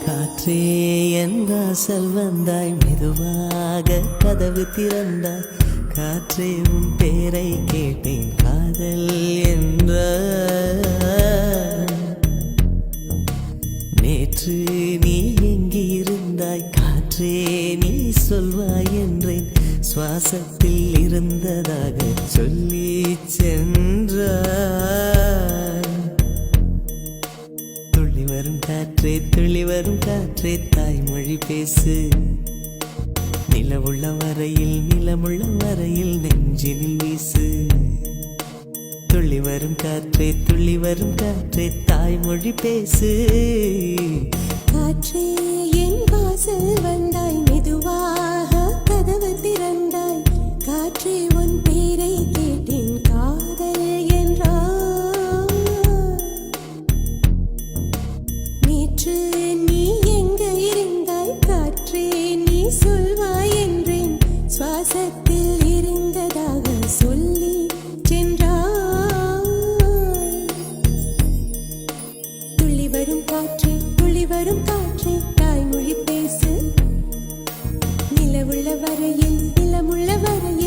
காற்றே என் வாசல் வந்தாய், மெதுவாக கதவு திறந்தாய். காற்றே உன் பேரை கேட்டேன், காதல் என்ற. நேற்று நீ எங்கிருந்தாய், காற்றே நீ சொல்வாய் என்றேன். சுவாசத்தில் இருந்ததாக சொல்லி சென்றாய். துள்ளி வரும் காற்றே, துள்ளி வரும் காற்றே, தாய்மொழி பேசு. நிலவுள்ள வரையில், நிலமுள்ள வரையில் நெஞ்சினில் வீசு. துள்ளி வரும் காற்றே, துள்ளி வரும் காற்றே, தாய்மொழி பேசு. காற்றே என் வாசல் வந்தாய், மெதுவாக கதவு திறந்தாய். காற்றே உன் பேரை கேட்டேன், காதல் என்றாய். நேற்று நீ எங்க இருந்தாய், காற்றே நீ சொல்வாய் என்றேன். சுவாசத்தில் இருந்ததாக சொல்லி சென்றாய். துள்ளி வரும் காற்றே, துள்ளி வரும் காற்றே, தாய்மொழி பேசு. நிலவுள்ள வரையில், நிலமுள்ள வரையில்